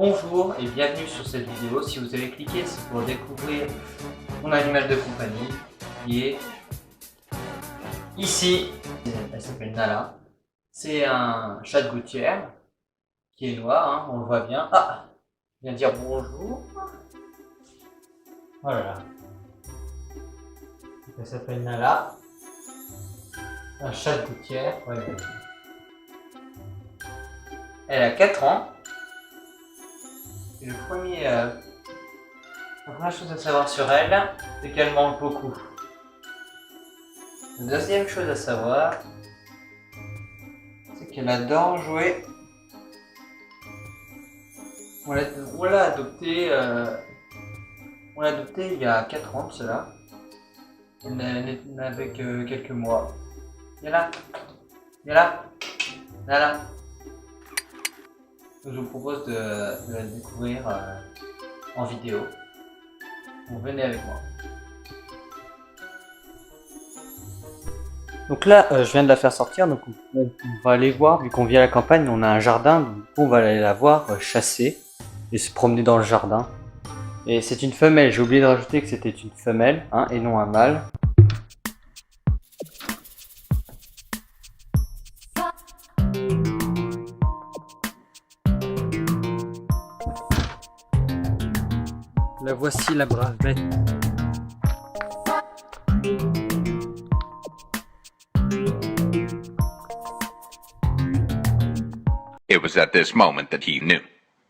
Bonjour et bienvenue sur cette vidéo. Si vous avez cliqué, c'est pour découvrir mon animal de compagnie qui est ici. Elle s'appelle Nala. C'est un chat de gouttière qui est noir, hein, on le voit bien. Ah, il vient dire bonjour. Voilà. Elle s'appelle Nala. Un chat de gouttière. Ouais, elle a 4 ans. Et la première chose à savoir sur elle, c'est qu'elle mange beaucoup. La deuxième chose à savoir, c'est qu'elle adore jouer. On l'a adoptée il y a 4 ans de cela. Elle n'avait que quelques mois. Viens là, viens là, viens là. Je vous propose de la découvrir en vidéo. Donc venez avec moi. Donc là, je viens de la faire sortir, donc on va aller voir, vu qu'on vit à la campagne, on a un jardin, donc on va aller la voir chasser et se promener dans le jardin. Et c'est une femelle, j'ai oublié de rajouter que c'était une femelle, hein, et non un mâle. La voici, la brave bête. It was at this moment that he knew.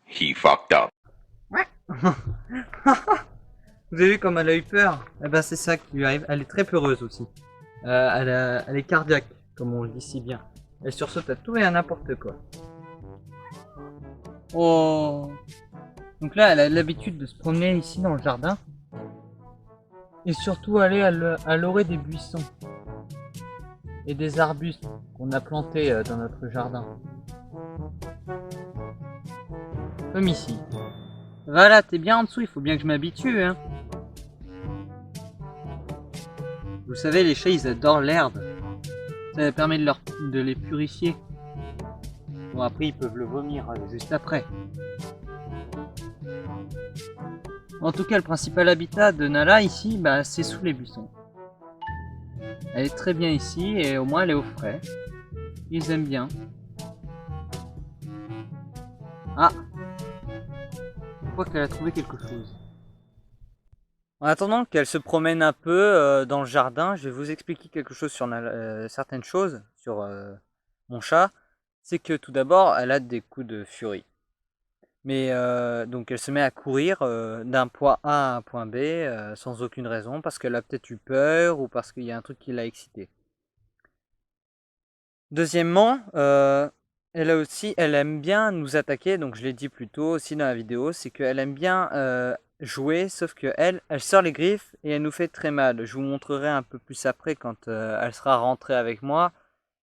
He fucked up. Vous avez vu comme elle a eu peur? Eh ben c'est ça qui lui arrive. Elle est très peureuse aussi. Elle est cardiaque, comme on le dit si bien. Elle sursaute à tout et à n'importe quoi. Oh. Donc là, elle a l'habitude de se promener ici dans le jardin. Et surtout aller à l'orée des buissons. Et des arbustes qu'on a plantés dans notre jardin. Comme ici. Voilà, t'es bien en dessous, il faut bien que je m'habitue, hein. Vous savez, les chats, ils adorent l'herbe. Ça permet de les purifier. Bon, après, ils peuvent le vomir juste après. En tout cas, le principal habitat de Nala ici, bah, c'est sous les buissons. Elle est très bien ici et au moins elle est au frais. Ils aiment bien. Ah, je crois qu'elle a trouvé quelque chose. En attendant qu'elle se promène un peu dans le jardin, je vais vous expliquer quelque chose sur certaines choses sur mon chat. C'est que tout d'abord, elle a des coups de furie. Mais donc elle se met à courir d'un point A à un point B sans aucune raison, parce qu'elle a peut-être eu peur ou parce qu'il y a un truc qui l'a excité. Deuxièmement, elle aime bien nous attaquer, donc je l'ai dit plus tôt aussi dans la vidéo, c'est qu'elle aime bien jouer, sauf qu'elle sort les griffes et elle nous fait très mal. Je vous montrerai un peu plus après quand elle sera rentrée avec moi,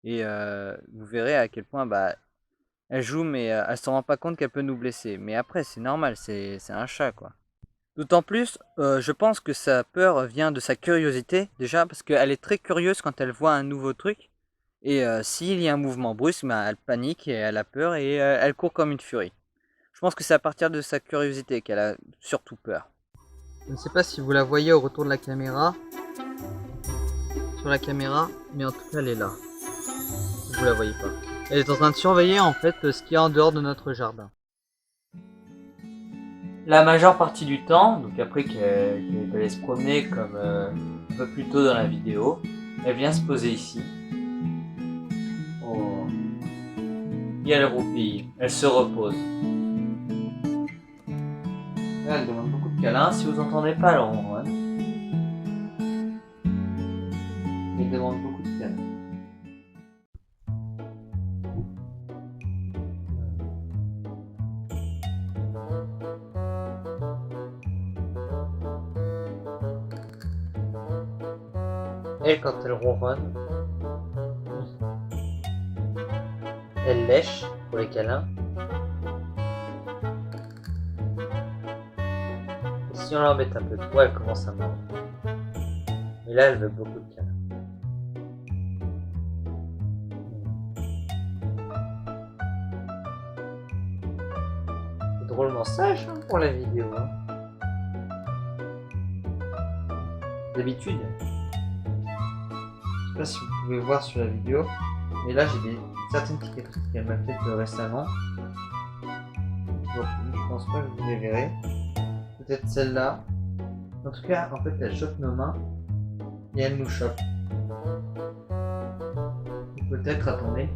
et vous verrez à quel point elle joue, mais elle se rend pas compte qu'elle peut nous blesser. Mais après, c'est normal, c'est un chat, quoi. D'autant plus, je pense que sa peur vient de sa curiosité, déjà, parce qu'elle est très curieuse quand elle voit un nouveau truc. Et s'il y a un mouvement brusque, elle panique et elle a peur et elle court comme une furie. Je pense que c'est à partir de sa curiosité qu'elle a surtout peur. Je ne sais pas si vous la voyez au retour de la caméra, sur la caméra, mais en tout cas elle est là. Si vous la voyez pas. Elle est en train de surveiller en fait ce qu'il y a en dehors de notre jardin. La majeure partie du temps, donc après qu'elle allait se promener comme un peu plus tôt dans la vidéo, elle vient se poser ici. Oh. Et elle roupille, elle se repose. Là, elle demande beaucoup de câlins. Si vous entendez pas, elle ronronne. Elle demande beaucoup de câlins. Et quand elle ronronne, elle lèche pour les câlins. Et si on l'embête un peu trop, elle commence à mordre. Mais là, elle veut beaucoup de câlins. drôlement sage hein, pour la vidéo. Hein. D'habitude, je sais pas si vous pouvez voir sur la vidéo, mais là j'ai certaines cicatrices qu'elle m'a faites récemment. Donc je pense pas que vous les verrez. Peut-être celle-là. En tout cas, en fait, elle chope nos mains et elle nous chope. Peut-être, attendez,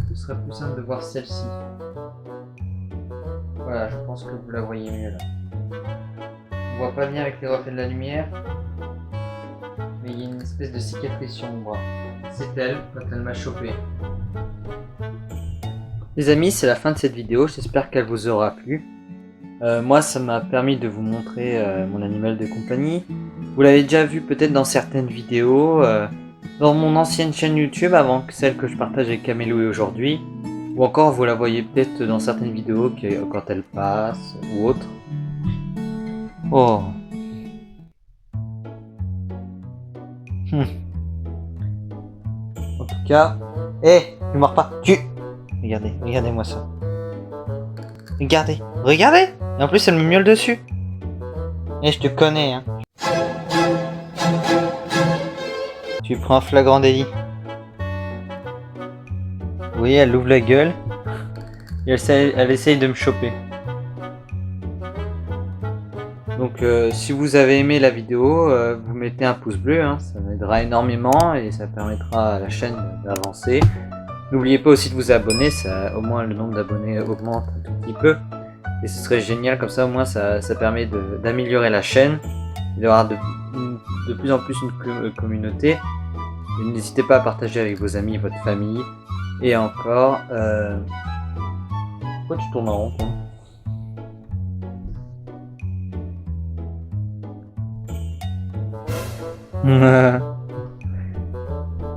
ce serait plus simple de voir celle-ci. Voilà, je pense que vous la voyez mieux là. On voit pas bien avec les reflets de la lumière, mais il y a une espèce de cicatrice sur mon bras. C'est elle quand elle m'a chopé. Les amis, c'est la fin de cette vidéo, j'espère qu'elle vous aura plu. Moi, ça m'a permis de vous montrer mon animal de compagnie. Vous l'avez déjà vu peut-être dans certaines vidéos, dans mon ancienne chaîne YouTube, avant que celle que je partage avec Camélo et aujourd'hui. Ou encore, vous la voyez peut-être dans certaines vidéos quand elle passe ou autre. Oh. En tout cas, tu mords pas, Regardez, regardez-moi ça. Regardez. Et en plus, elle me miaule dessus. Je te connais, hein. Tu prends un flagrant délit. Vous voyez, elle ouvre la gueule. Et elle essaye de me choper. Donc, si vous avez aimé la vidéo, vous mettez un pouce bleu. Hein, ça m'aidera énormément et ça permettra à la chaîne d'avancer. N'oubliez pas aussi de vous abonner. Au moins, le nombre d'abonnés augmente un tout petit peu. Et ce serait génial, comme ça au moins ça permet d'améliorer la chaîne, d'avoir de plus en plus une communauté. N'hésitez pas à partager avec vos amis, votre famille. Et encore... Pourquoi tu tournes en rond, toi ?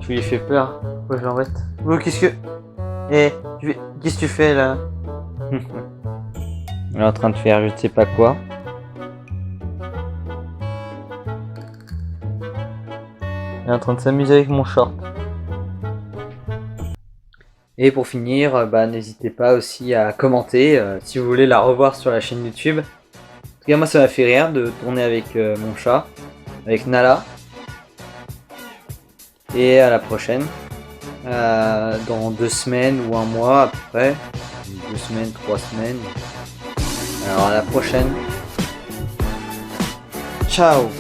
Tu lui fais peur. Pourquoi je l'embête ? Oh, qu'est-ce que... qu'est-ce que tu fais là ? Elle est en train de faire je ne sais pas quoi. Elle est en train de s'amuser avec mon short. Et pour finir, n'hésitez pas aussi à commenter si vous voulez la revoir sur la chaîne YouTube. En tout cas, moi ça m'a fait rire de tourner avec mon chat, avec Nala. Et à la prochaine. Dans 2 semaines ou 1 mois à peu près. 2 semaines, 3 semaines. Alors à la prochaine. Ciao.